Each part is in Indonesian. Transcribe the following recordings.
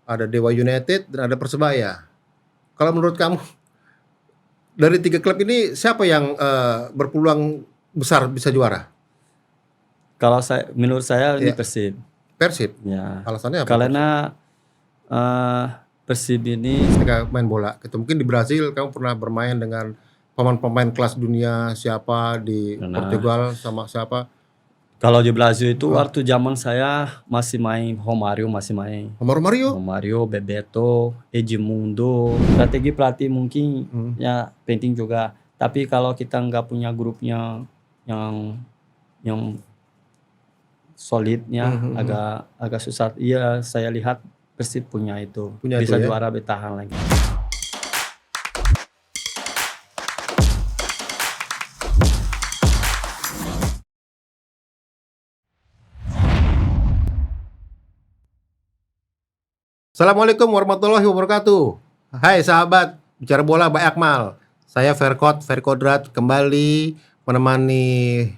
ada Dewa United, dan ada Persebaya. Kalau menurut kamu dari 3 klub ini siapa yang berpeluang besar bisa juara? Kalau menurut saya ini Ya, Persib. Persib. Ya. Alasannya apa? Karena Persib ini Ketika main bola, gitu. Mungkin di Brazil kamu pernah bermain dengan pemain-pemain kelas dunia siapa, di karena Portugal sama siapa? kalau di Brazil itu Ah, waktu zaman saya masih main Romario, masih main Mario? Romario, Bebeto, Edmundo. Strategi pelatih mungkin Hmm. ya penting juga. Tapi kalau kita nggak punya grupnya yang yang solidnya Hmm. agak susah. Iya, saya lihat Persib punya itu Punya itu bisa ya. juara bertahan lagi. Assalamualaikum warahmatullahi wabarakatuh. Hai sahabat bicara bola Pak Akmal. Saya Verkodrat kembali menemani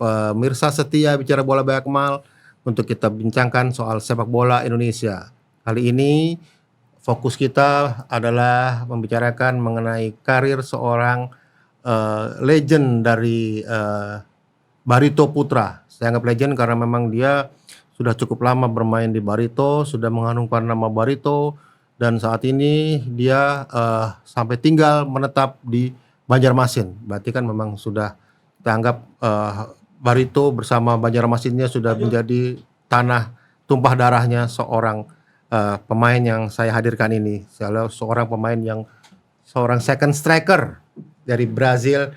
pemirsa setia bicara bola Pak Akmal untuk kita bincangkan soal sepak bola Indonesia. Kali ini fokus kita adalah membicarakan mengenai karir seorang legend dari Barito Putra. Saya anggap legend karena memang dia sudah cukup lama bermain di Barito, sudah mengharumkan nama Barito, dan saat ini dia sampai tinggal menetap di Banjarmasin. Berarti kan memang sudah kita anggap Barito bersama Banjarmasinnya sudah menjadi tanah tumpah darahnya seorang pemain yang saya hadirkan ini. Seorang pemain yang seorang second striker dari Brazil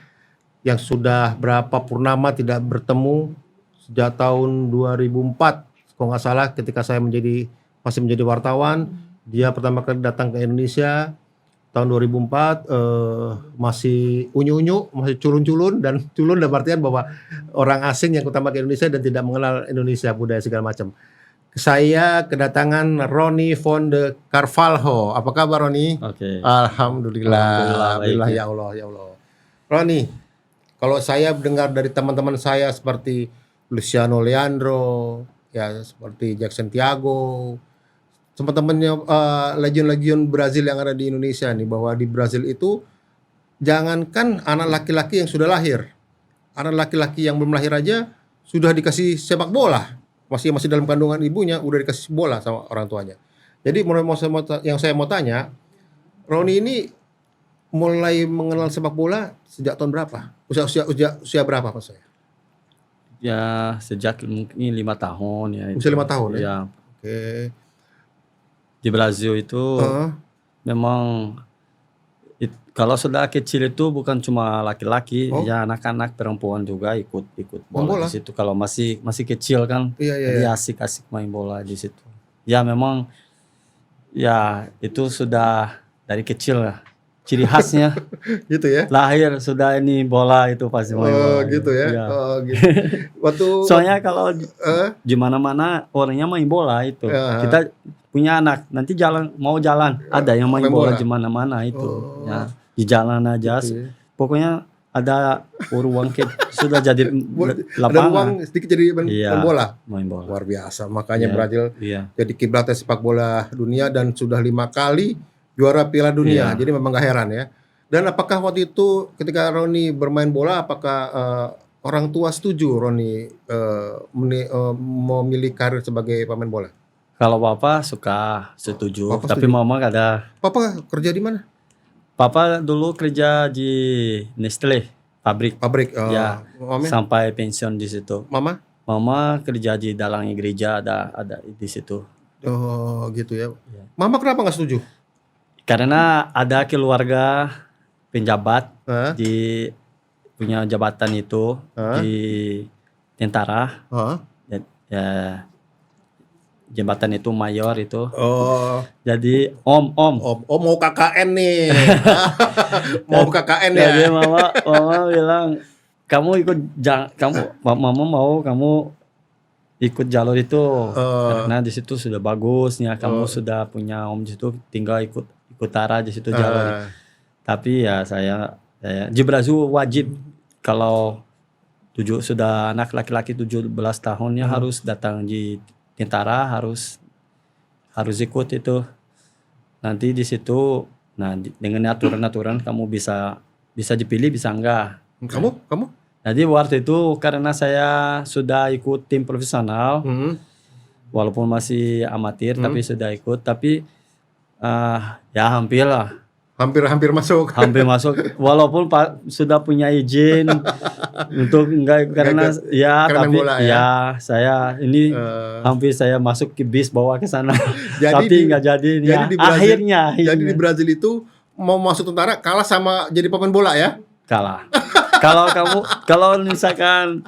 yang sudah berapa purnama tidak bertemu sejak tahun 2004 kalau nggak salah, ketika saya masih menjadi wartawan. Dia pertama kali datang ke Indonesia tahun 2004, masih unyu-unyu, masih culun-culun, dan culun dalam artian bahwa orang asing yang pertama ke Indonesia dan tidak mengenal Indonesia, budaya segala macam. Saya kedatangan Ronnie von de Carvalho. Apa kabar, Ronnie? Oke. Alhamdulillah. Alhamdulillah, baik, Ya Allah, ya Allah. Ronnie, kalau saya dengar dari teman-teman saya seperti Luciano Leandro, ya seperti Jackson Tiago, teman-temannya legend-legend Brazil yang ada di Indonesia nih, bahwa di Brazil itu jangankan anak laki-laki yang sudah lahir, anak laki-laki yang belum lahir aja sudah dikasih sepak bola, masih dalam kandungan ibunya udah dikasih bola sama orang tuanya. Jadi yang saya mau tanya, Roni ini mulai mengenal sepak bola sejak tahun berapa? Usia berapa Mas saya? Ya sejak mungkin 5 tahun ya Usia itu. 5 tahun ya? Ya Oke. di Brazil itu Heeh. memang kalau sudah kecil itu bukan cuma laki-laki, Oh, ya anak-anak perempuan juga ikut main bola bola? di situ. Kalau masih kecil kan, Iya, iya, iya. jadi asik-asik main bola di situ. Ya memang ya itu sudah dari kecil lah. Ciri khasnya Gitu ya? lahir sudah ini bola itu pasti main Oh, bola. gitu ya? Ya. Oh, gitu. Waktu Soalnya kalau eh, di mana-mana orangnya main bola itu. ya, Kita punya anak, nanti mau jalan, ada yang main main bola bola. di mana-mana itu. Oh, Ya, di jalan aja. gitu ya. Pokoknya ada ruang sudah jadi Ada ruang lapangan. sedikit jadi main Iya, bola. main bola. Luar biasa. Makanya Iya, Brazil iya. jadi kiblatnya sepak bola dunia dan sudah 5 kali juara Piala Dunia. Iya. Jadi memang gak heran ya. Dan apakah waktu itu ketika Roni bermain bola, apakah orang tua setuju Roni memilih karir sebagai pemain bola? Kalau papa setuju, Papa tapi setuju. mama ada. Papa kerja di mana? Papa dulu kerja di Nestle, pabrik. Pabrik. Ya, Mama? sampai pensiun di situ. Mama? Mama kerja di dalam gereja, ada di situ. Oh, gitu ya. Ya. Mama kenapa nggak setuju? Karena ada keluarga penjabat Hah? di punya jabatan itu Hah? di tentara. Hah? Ya, jabatan itu mayor itu. Oh, Jadi om. mau KKN nih. Mau KKN ya. Jadi mama bilang mama mau kamu ikut jalur itu karena di situ sudah bagusnya, kamu sudah punya om di situ, tinggal ikut Tara di situ jalur. Tapi ya saya di Brazil wajib kalau anak laki-laki 17 tahunnya harus datang di tentara, harus harus ikut itu. Nanti di situ, nah dengan aturan-aturan kamu bisa dipilih, bisa enggak. Kamu? Jadi waktu itu karena saya sudah ikut tim profesional, walaupun masih amatir tapi sudah ikut, tapi ya hampir lah. Hampir masuk. Hampir masuk, walaupun sudah punya izin untuk enggak karena ya karena tapi bola, ya. Saya ini hampir saya masuk ke bis bawa ke sana. Tapi enggak jadi ini ya. Di Brazil, akhirnya. Jadi di Brazil itu mau masuk tentara kalah sama jadi pemain bola ya? Kalah. kalau misalkan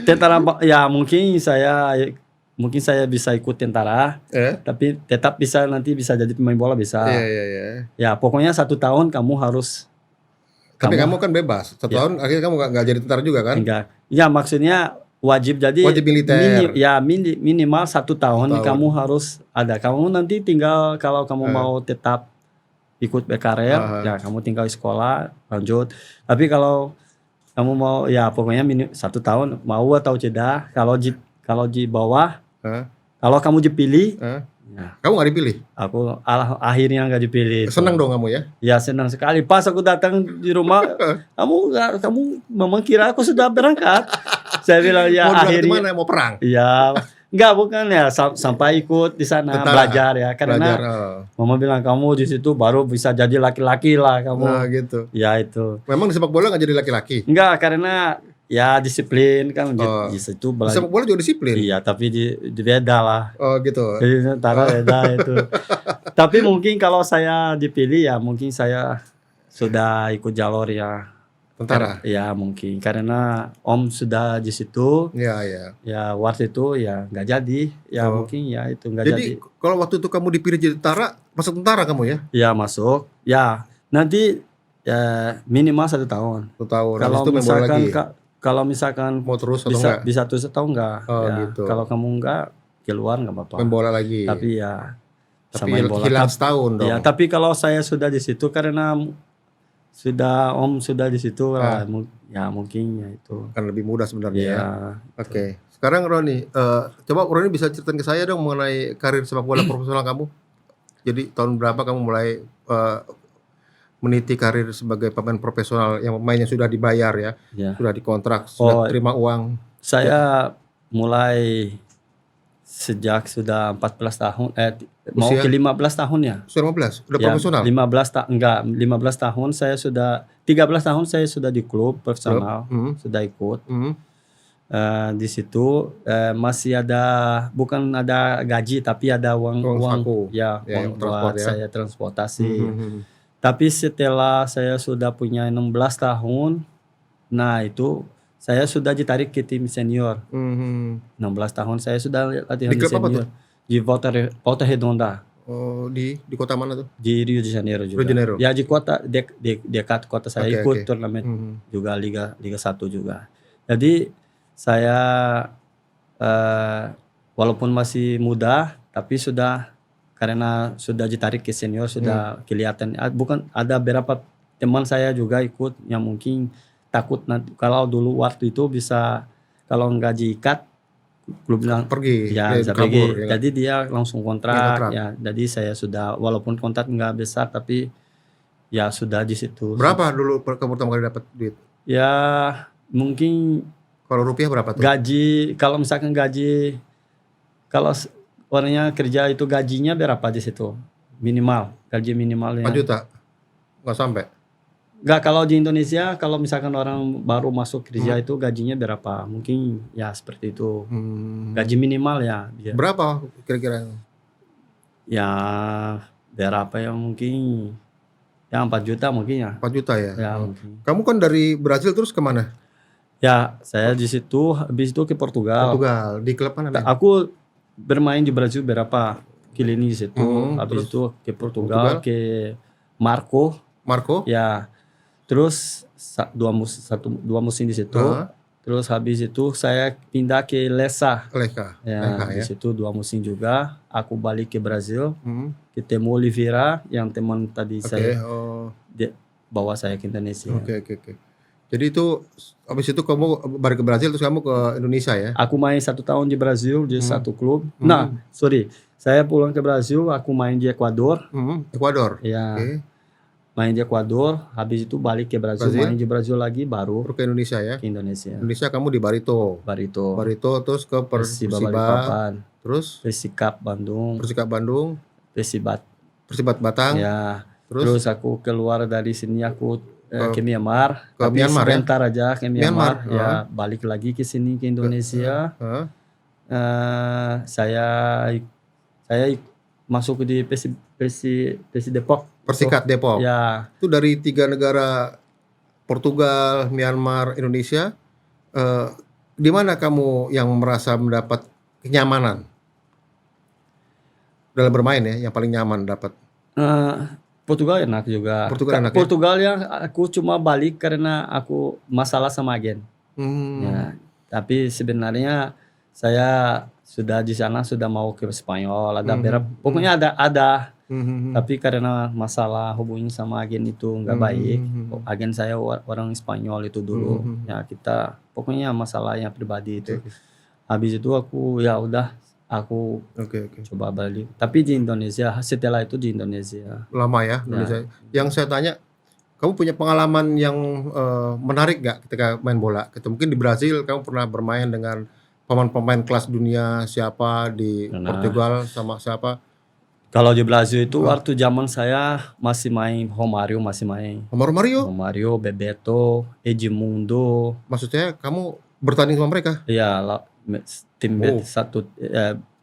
tentara ya mungkin saya bisa ikut tentara, tapi tetap nanti bisa jadi pemain bola bisa. Iya. Ya pokoknya 1 tahun kamu harus. Tapi kamu kan bebas. 1 tahun akhirnya kamu nggak jadi tentara juga kan? Enggak. Ya maksudnya wajib militer. Minimal 1 tahun kamu harus ada. Kamu nanti tinggal kalau kamu mau tetap ikut berkarir, ya kamu tinggal di sekolah lanjut. Tapi kalau kamu mau ya pokoknya 1 tahun mau atau tidak. Kalau di bawah, kalau kamu dipilih, ya. Kamu nggak dipilih? Aku akhirnya nggak dipilih. Senang dong kamu ya? Ya senang sekali. Pas aku datang di rumah, kamu memang kira aku sudah berangkat. Saya bilang ya mau akhirnya. Mau mau perang? Ya, enggak bukan ya sampai ikut di sana belajar ya. Karena mama bilang kamu di situ baru bisa jadi laki-laki lah kamu. Nah gitu. Ya itu. Memang di sepak bola nggak jadi laki-laki? Enggak, karena ya disiplin kan di situ belajar. Di sepak bola juga disiplin? Iya, tapi di beda lah. Oh gitu. Jadi antara beda itu. Tapi mungkin kalau saya dipilih ya mungkin saya sudah ikut jalur ya tentara. Ya mungkin karena Om sudah di situ. Iya. Ya waktu itu ya nggak jadi. Ya mungkin ya itu nggak jadi. Jadi kalau waktu itu kamu dipilih jadi tentara, masuk tentara kamu ya? Ya masuk. Ya nanti ya minimal 1 tahun. 1 tahun. Kalau misalkan mau terus atau enggak? Bisa terus atau enggak. Gitu. Kalau kamu enggak keluar nggak apa-apa. Main bola lagi. Tapi ya sama bola. Hilang setahun dong. Ya tapi kalau saya sudah di situ karena Om sudah di situ lah, ya mungkin ya itu kan lebih mudah sebenarnya ya. Oke. Sekarang Roni, coba Roni bisa ceritain ke saya dong mengenai karir sepak bola profesional kamu. Jadi tahun berapa kamu mulai meniti karir sebagai pemain profesional yang pemainnya sudah dibayar ya, sudah dikontrak, sudah terima uang? Saya mulai sejak sudah 14 tahun, mau ke 15 tahun ya. Sudah 15? Udah profesional? 15 tahun saya sudah, 13 tahun saya sudah di klub profesional, sudah ikut. Di situ masih ada, bukan ada gaji tapi ada uang ya, uang buat saya transportasi. Tapi setelah saya sudah punya 16 tahun, nah itu saya sudah ditarik ke tim senior. 16 tahun saya sudah latihan di senior. Di Volta Redonda. Oh, di kota mana tuh? Di Rio de Janeiro juga. Rio de Janeiro. Ya di kota dekat kota saya, ikut turnamen juga Liga 1 juga. Jadi saya walaupun masih muda tapi karena sudah ditarik ke senior sudah kelihatan. Bukan, ada beberapa teman saya juga ikut yang mungkin takut nanti kalau dulu waktu itu bisa kalau nggak diikat klub bilang pergi ya bisa pergi. Jadi dia langsung kontrak ya. Jadi saya sudah walaupun kontrak nggak besar tapi ya sudah di situ. Berapa dulu kamu pertama kali dapat duit? Ya mungkin kalau rupiah berapa tuh? Gaji kalau misalkan kalau orangnya kerja itu gajinya berapa di situ? Minimal, gaji minimalnya 4 juta. Nggak sampai. Enggak, kalau di Indonesia kalau misalkan orang baru masuk kerja itu gajinya berapa? Mungkin ya seperti itu. Gaji minimal ya. Berapa kira-kira? Ya berapa ya mungkin ya 4 juta mungkin ya. 4 juta ya. Ya mungkin. Kamu kan dari Brazil terus kemana? Ya saya di situ habis itu ke Portugal. Di klub mana? Aku bermain di Brazil berapa kali di situ. Habis itu ke Portugal ke Marco. Ya. Terus dua musim di situ. Terus habis itu saya pindah ke Lessa. Ya, di situ 2 musim juga. Aku balik ke Brazil. Ketemu Oliveira yang teman tadi saya bawa saya ke Indonesia. Oke. Jadi itu habis itu kamu balik ke Brazil terus kamu ke Indonesia ya? Aku main 1 tahun di Brazil di satu klub. Nah, sorry. Saya pulang ke Brasil, aku main di Ekuador. Ekuador. Ya, Oke. main di Ekuador, habis itu balik ke Brasil, Brazil. main di Brasil lagi, baru Ke Indonesia ya. ke Indonesia. Indonesia kamu di Barito. Barito, Terus ke Persiba Persiba, Balikpapan, terus Persikap Bandung, Persikap Bandung, Persibat. Persibat Batang, Ya, terus terus aku keluar dari sini, aku Ke- ke Myanmar, ke tapi Myanmar ya? sebentar aja ke Myanmar, Myanmar, ya balik lagi ke sini ke Indonesia. Hah? Saya masuk di Persi Depok. Persikat Depok. Ya, Itu dari 3 negara, Portugal, Myanmar, Indonesia. Di mana kamu yang merasa mendapat kenyamanan dalam bermain ya, yang paling nyaman dapat? Portugal enak juga. Portugal enak ya? Portugal ya, aku cuma balik karena aku masalah sama agen. Ya, tapi sebenarnya saya sudah di sana, sudah mau ke Spanyol, ada pokoknya ada. Tapi karena masalah hubungan sama agen itu nggak baik, agen saya orang Spanyol itu dulu, ya kita pokoknya masalahnya pribadi itu. Habis itu aku ya udah, aku coba balik. Tapi di Indonesia, setelah itu di Indonesia. Lama ya, Indonesia. Yang saya tanya, kamu punya pengalaman yang menarik nggak ketika main bola? Mungkin di Brasil kamu pernah bermain dengan pemain-pemain kelas dunia siapa, di Portugal sama siapa? Kalau di Brasil itu waktu zaman saya masih main Romario, Romario, Bebeto, Edmundo. Maksudnya kamu bertanding sama mereka? Iya, tim satu,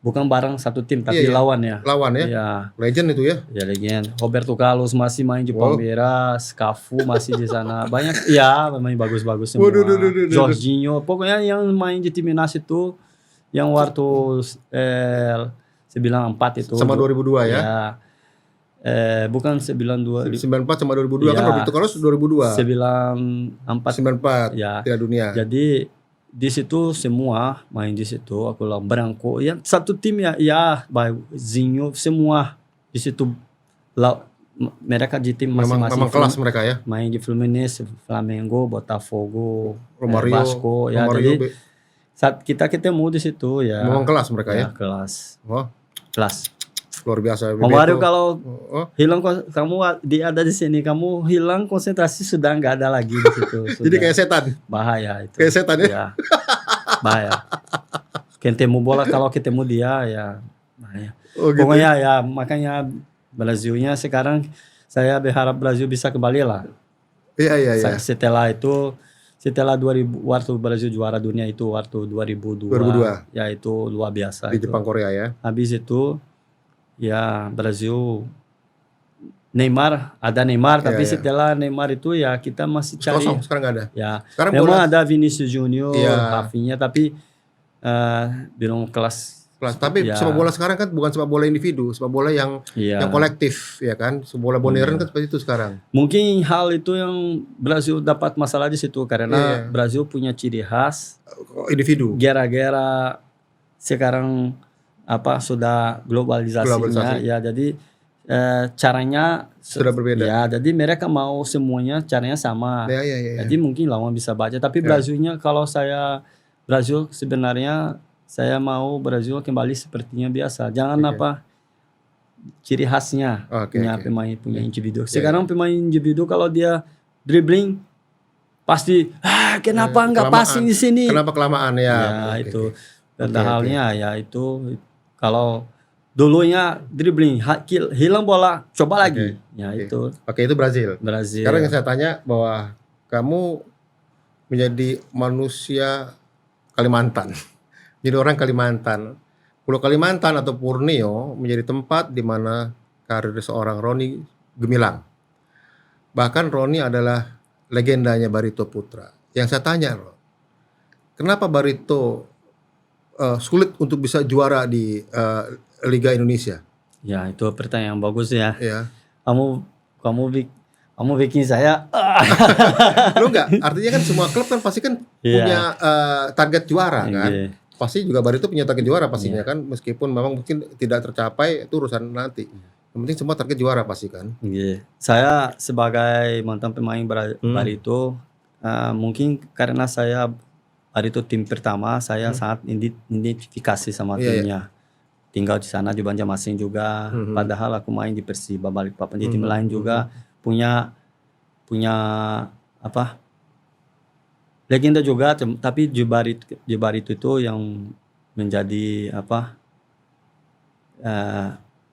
bukan bareng satu tim, tapi lawan ya. Lawan ya? Iya. Legend itu ya? Ya legend. Roberto Carlos masih main di Palmeiras, Cafu masih di sana. Banyak, ya main bagus-bagus semua. Jorginho, pokoknya yang main di timnas itu yang waktu 94 itu. Sama 2002 ya? Ya. Bukan 92. 94 sama 2002 kan Roberto Carlos 2002. 94. Ya. Piala Dunia. Jadi di situ semua main di situ, aku bilang Branco yang satu tim ya Zinho semua di situ, mereka di tim masing-masing. Memang kelas mereka ya. Main di Fluminense, Flamengo, Botafogo, Romario, Vasco ya. Jadi saat kita ketemu di situ ya. Memang kelas mereka ya. Kelas. Kelas. Luar biasa. Romario kalau hilang kamu ada di sini, kamu hilang konsentrasi, sudah nggak ada lagi di situ. Jadi kayak setan. Bahaya itu. Kayak setan ya. Bahaya. Ketemu bola, kalau ketemu dia ya bahaya. Gitu. Pokoknya ya, makanya Brasilnya sekarang saya berharap Brasil bisa kembali lah. Iya. Setelah itu, setelah 2000 waktu Brasil juara dunia itu waktu 2002. Ya itu luar biasa. Di Jepang Korea ya. Habis itu ya Brasil ada Neymar, tapi setelah Neymar itu ya kita masih cari. Kosong, sekarang nggak ada. Ya, sekarang memang ada Vinicius Junior, Rafinha, tapi belum kelas. Tapi sepak bola sekarang kan bukan sepak bola individu, sepak bola yang kolektif ya kan. Sepak bola modern kan seperti itu sekarang. Mungkin hal itu yang Brasil dapat masalah di situ karena Brasil punya ciri khas individu. Gara-gara sekarang sudah globalisasinya ya, jadi caranya sudah berbeda. Ya, jadi mereka mau semuanya caranya sama. Jadi mungkin lawan bisa baca, tapi Brasilnya kalau Brasil sebenarnya saya mau Brasil kembali sepertinya biasa. Jangan ciri khasnya punya pemain punya individu. Sekarang pemain individu kalau dia dribbling pasti kenapa nggak passing di sini? Kenapa kelamaan ya? Itu. Halnya ya itu. Kalau dulunya dribbling, hilang bola, coba lagi. Ya itu. Itu Brasil. Sekarang yang saya tanya bahwa kamu menjadi manusia Kalimantan. Jadi orang Kalimantan. Pulau Kalimantan atau Borneo menjadi tempat di mana karir seorang Roni gemilang. Bahkan Roni adalah legendanya Barito Putra. Yang saya tanya, kenapa Barito sulit untuk bisa juara di Liga Indonesia? Ya, itu pertanyaan yang bagus ya. Kamu bikin saya. Lu enggak? Artinya kan semua klub kan pasti kan punya target juara kan. Pasti juga Barito punya target juara pastinya kan, meskipun memang mungkin tidak tercapai itu urusan nanti. Yang penting semua target juara pasti kan. Saya sebagai mantan pemain Barito, mungkin karena saya Barito tim pertama, saya sangat identifikasi sama timnya. tinggal di sana di Banjarmasin juga. Padahal aku main di Persiba Balikpapan, di tim lain juga punya apa legenda juga, tapi Jebar itu yang menjadi apa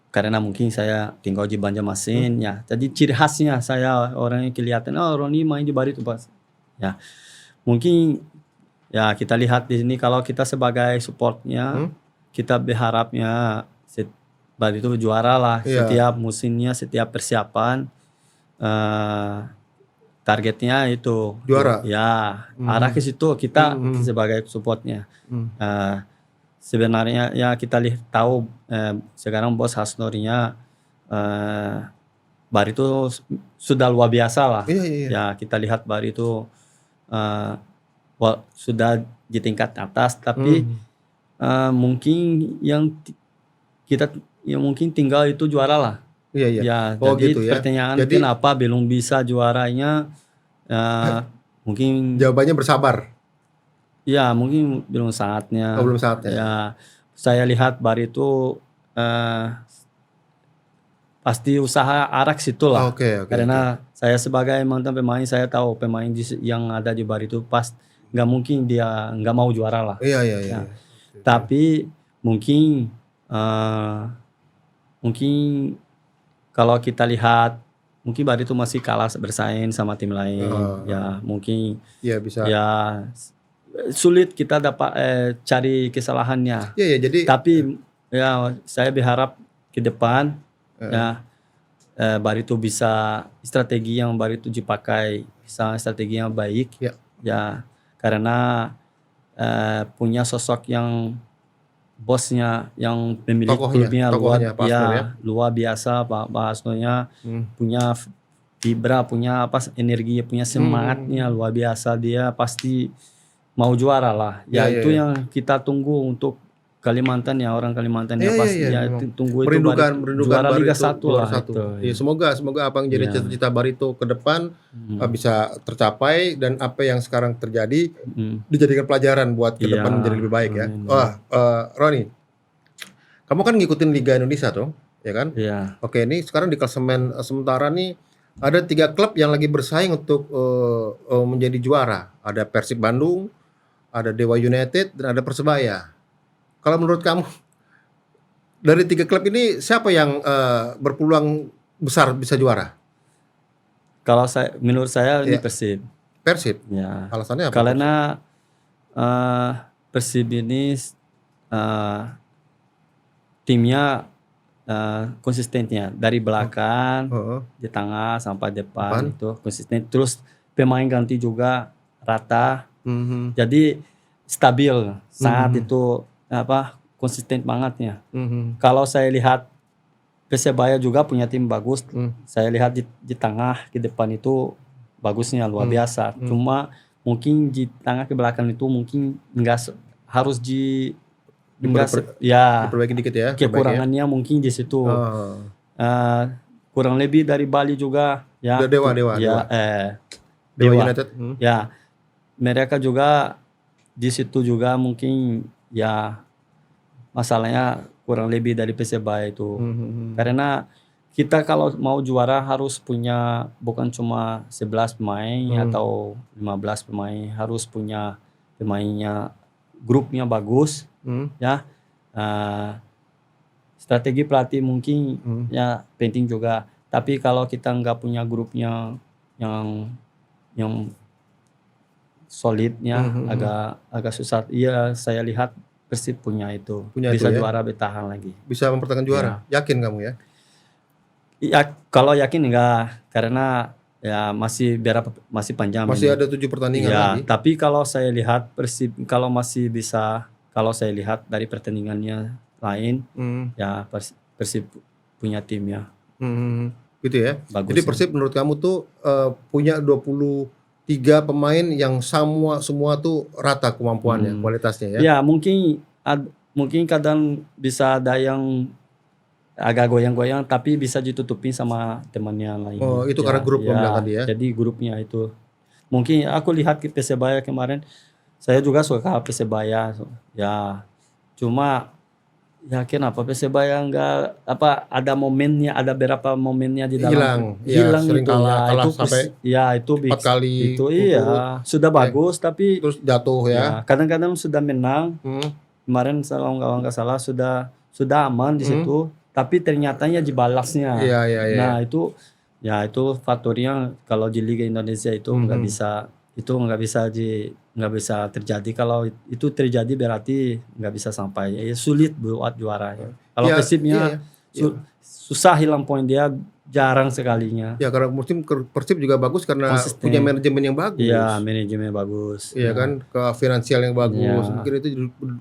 karena mungkin saya tinggal di Banjarmasin ya, jadi ciri khasnya saya orang yang kelihatan Roni main di Bari itu pas ya, mungkin ya kita lihat di sini kalau kita sebagai supportnya kita berharapnya Bari itu juara lah. Setiap musimnya, setiap persiapan targetnya itu juara ya, arah ke situ kita sebagai supportnya. Sebenarnya ya kita tahu sekarang bos Hasnorinya Bari itu sudah luar biasa lah. Ya kita lihat Bari itu sudah di tingkat atas, tapi mungkin yang mungkin tinggal itu juara lah. Ya, jadi gitu ya. pertanyaan kenapa belum bisa juaranya, mungkin jawabannya bersabar. Ya mungkin belum saatnya. Belum saatnya. Ya saya lihat Bari itu pasti usaha arah situ lah. Karena saya sebagai mantan pemain, saya tahu pemain yang ada di Bari itu nggak mungkin dia nggak mau juara lah. Iya. Tapi mungkin kalau kita lihat mungkin Bari itu masih kalah bersaing sama tim lain. Ya mungkin bisa. Ya sulit kita dapat cari kesalahannya. Jadi tapi ya saya berharap ke depan ya Bari itu bisa strategi yang Bari itu dipakai, bisa strategi yang baik. Ya karena punya sosok yang bosnya yang pemilik klubnya luar biasa Pak Hasnonya, punya fibra, punya energi, punya semangatnya luar biasa, dia pasti mau juara lah. Itu yang kita tunggu untuk Kalimantan ya, orang Kalimantan ya pasti tunggu itu juara Liga 1 lah. Semoga apa yang jadi cita-cita Barito ke depan bisa tercapai, dan apa yang sekarang terjadi dijadikan pelajaran buat ke depan menjadi lebih baik ya. Roni, kamu kan ngikutin Liga Indonesia tuh, ya kan? Oke, ini sekarang di klasemen sementara nih ada 3 klub yang lagi bersaing untuk menjadi juara. Ada Persib Bandung, ada Dewa United, dan ada Persebaya. Kalau menurut kamu dari 3 klub ini siapa yang berpeluang besar bisa juara? Kalau menurut saya ini Persib. Persib. Ya. Alasannya apa? Karena Persib ini timnya konsistennya dari belakang, di tengah sampai depan itu konsisten. Terus pemain ganti juga rata. Jadi stabil saat itu konsisten bangetnya. Kalau saya lihat Persebaya juga punya tim bagus. Saya lihat di tengah ke depan itu bagusnya luar biasa. Cuma mungkin di tengah ke belakang itu mungkin enggak harus diperbaiki dikit ya. Kekurangannya mungkin di situ. Kurang lebih dari Bali juga ya. Dewa United. Ya. Mereka juga di situ juga mungkin ya masalahnya kurang lebih dari Persebaya itu. Karena kita kalau mau juara harus punya bukan cuma 11 pemain atau 15 pemain, harus punya pemainnya, grupnya bagus. Ya. Strategi pelatih mungkin ya penting juga. Tapi kalau kita nggak punya grupnya yang solidnya, agak susah. Iya, saya lihat Persib punya bisa juara, bertahan lagi. Bisa mempertahankan juara. Yakin kamu ya? Ya, kalau yakin enggak, karena ya masih panjang. Masih ada 7 pertandingan lagi. Tapi kalau saya lihat Persib kalau saya lihat dari pertandingannya lain, ya Persib punya timnya. Gitu ya. Bagus. Jadi Persib menurut kamu tuh punya 23 pemain yang semua tuh rata kemampuannya, kualitasnya ya. Ya, mungkin kadang bisa ada yang agak goyang-goyang, tapi bisa ditutupin sama temannya lain. Itu karena grup tadi ya. Jadi grupnya itu. Mungkin aku lihat ke Persebaya kemarin, saya juga suka Persebaya. Ya. Cuma Ya kenapa Persebaya nggak apa ada momennya, ada beberapa momennya di dalam Hilang, ya hilang sering itu kalah, ya kalah itu sampai ya itu 4 kali itu turut, iya sudah ya, bagus tapi terus jatuh ya. ya kadang-kadang sudah menang Hmm, kemarin kalau nggak salah sudah aman di hmm, situ tapi ternyatanya dibalasnya. iya iya iya. Nah itu faktornya kalau di Liga Indonesia itu nggak Mhm. bisa itu nggak bisa terjadi kalau itu terjadi berarti nggak bisa sampai ya, sulit buat juara ya. Kalau Iya iya Persibnya ya. Iya. susah hilang poin dia jarang sekalinya Ya karena musim Persib juga bagus karena punya konsisten. manajemen yang Iya bagus. manajemen bagus. Iya kan, Ya, ke finansial yang bagus. ya, Mungkin itu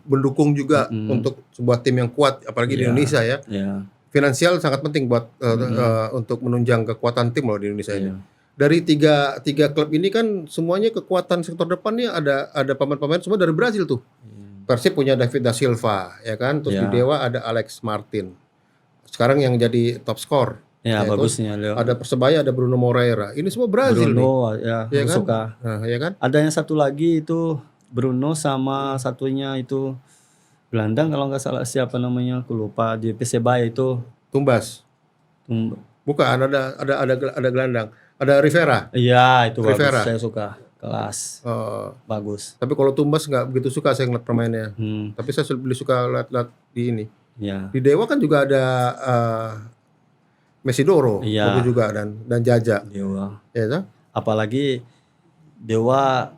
mendukung juga mm-mm, untuk sebuah tim yang kuat apalagi di ya, Indonesia ya. ya, Finansial sangat penting buat mm-mm, untuk menunjang kekuatan tim loh di Indonesia ini. iya, Dari tiga tiga klub ini kan semuanya kekuatan sektor depannya ada pemain-pemain semua dari Brazil tuh. Persib punya David da Silva ya kan, terus di ya, Dewa ada Alex Martin. Sekarang yang jadi top skor. ya Ya terus bagusnya Leo. ada Persebaya ada Bruno Moreira. Ini semua Brazil nih, Bruno ya ya aku kan? suka. Nah, ya kan? Ada yang satu lagi itu Bruno sama satunya itu gelandang kalau nggak salah siapa namanya aku lupa di Persebaya itu. Tumbas. Hmm, Bukan ada gelandang. Ada Rivera. iya itu bagus Rivera. saya suka kelas Eh, bagus. tapi kalau Tumbas nggak begitu suka saya ngeliat permainnya. Tapi saya lebih suka lihat di ini. Ya Di Dewa kan juga ada Mesidoro, bagus iya juga dan Jaja. Dewa. Ya kan? Apalagi Dewa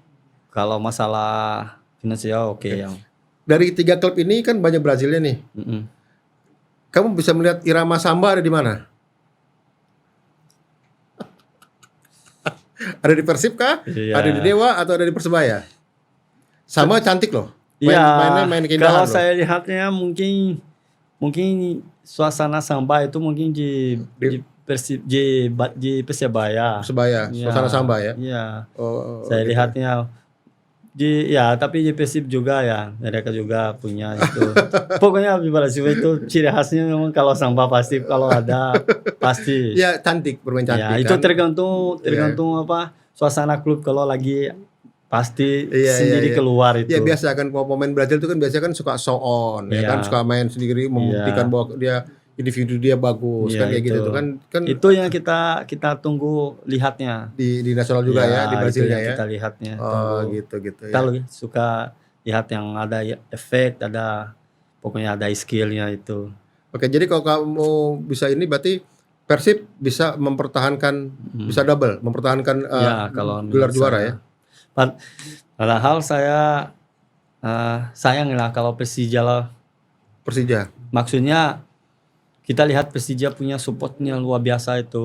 kalau masalah finansial oke yang Dari tiga klub ini kan banyak Brazilnya nih. mm-mm. Kamu bisa melihat irama samba ada di mana? Ada di Persib kah? Iya. Ada di Dewa atau ada di Persebaya? Sama cantik loh. Iya, Mainnya main keindahan kalau loh. saya lihatnya mungkin suasana samba itu mungkin di Persebaya. Persebaya, Iya, suasana samba ya. iya. Oh, Saya gitu. lihatnya tapi di Persib juga ya, mereka juga punya itu. Pokoknya di Persib itu ciri khasnya memang kalau samba pasti kalau ada pasti. Ya cantik, bermain Ya, cantik itu kan. tergantung apa suasana klub kalau lagi pasti Iya, sendiri iya. keluar itu. Ya biasa kan kalau pemain Brazil itu kan biasanya kan suka show on, ya Iya. kan suka main sendiri membuktikan Iya. bahwa dia individu dia bagus Iya, kan kayak gitu itu. tuh kan Itu yang kita tunggu lihatnya. di nasional juga ya, di itu Brazilnya yang ya. kita lihatnya. Oh Tunggu. gitu ya. Kita lebih suka lihat yang ada efek, pokoknya ada skillnya itu. Oke, jadi kalau kamu bisa ini berarti Persib bisa mempertahankan bisa double, mempertahankan Ya, kalau gelar menurut juara saya. ya. Padahal saya sayang lah kalau Persija Persija. maksudnya kita lihat Persija punya supportnya luar biasa itu.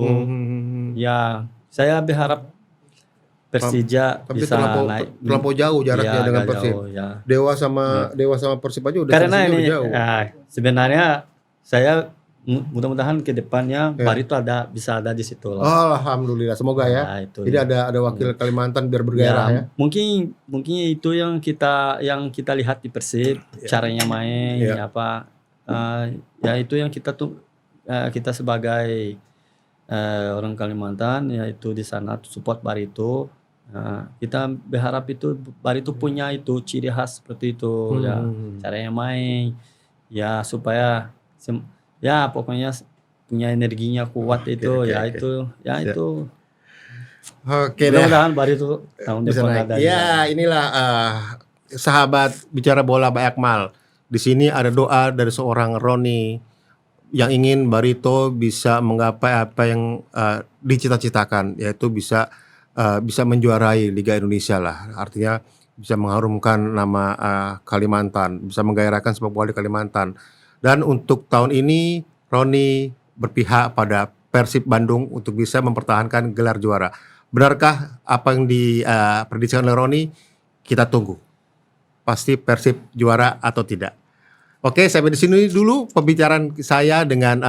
Ya, saya berharap Persija Tapi bisa naik. terlampau jauh jaraknya Ya, dengan agak Persib. jauh, ya. Dewa sama Persib aja udah Karena selisihnya ini udah jauh. sebenarnya saya mudah-mudahan ke depannya Barito bisa ada di situ lah. Alhamdulillah, semoga ya. Nah, itu Jadi ada wakil Kalimantan biar bergairah ya. mungkin itu yang kita lihat di Persib, caranya main Iya. apa ya itu yang kita sebagai orang Kalimantan yaitu di sana support Barito. Kita berharap itu Barito punya itu ciri khas seperti itu ya, caranya main ya supaya ya pokoknya punya energinya kuat itu oke. itu itu Oke deh. mudah-mudahan Barito tahun Bisa depan naik. ada Ya, inilah sahabat bicara bola Pak Akmal. Di sini ada doa dari seorang Roni yang ingin Barito bisa menggapai apa yang dicita-citakan, yaitu bisa menjuarai Liga Indonesia lah. Artinya bisa mengharumkan nama Kalimantan, bisa menggairahkan sepak bola di Kalimantan. Dan untuk tahun ini Roni berpihak pada Persib Bandung untuk bisa mempertahankan gelar juara. Benarkah apa yang diprediksi oleh Roni? Kita tunggu. Pasti Persib juara atau tidak. Oke, sampai di sini dulu pembicaraan saya dengan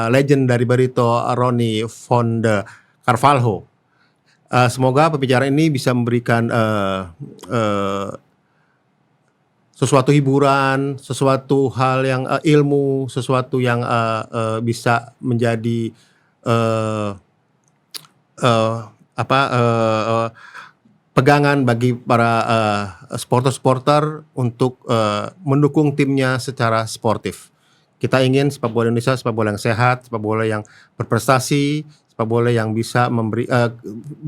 legend dari Barito, Roni von de Carvalho. Semoga pembicaraan ini bisa memberikan sesuatu hiburan, sesuatu hal yang ilmu, sesuatu yang bisa menjadi pegangan bagi para supporter-supporter untuk mendukung timnya secara sportif. Kita ingin sepak bola Indonesia sepak bola yang sehat, sepak bola yang berprestasi, sepak bola yang bisa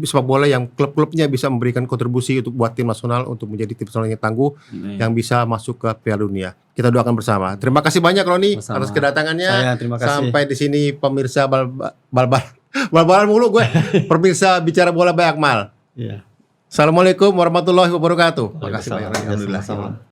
sepak bola yang klub-klubnya bisa memberikan kontribusi untuk buat tim nasional untuk menjadi tim nasional yang tangguh yang bisa masuk ke Piala Dunia. Kita doakan bersama. Terima kasih banyak Roni atas kedatangannya. Terima kasih. Sampai di sini pemirsa bal-balan mulu gue. Pemirsa bicara bola Bay Akmal. Iya. Assalamualaikum warahmatullahi wabarakatuh. Terima kasih banyak. Alhamdulillah.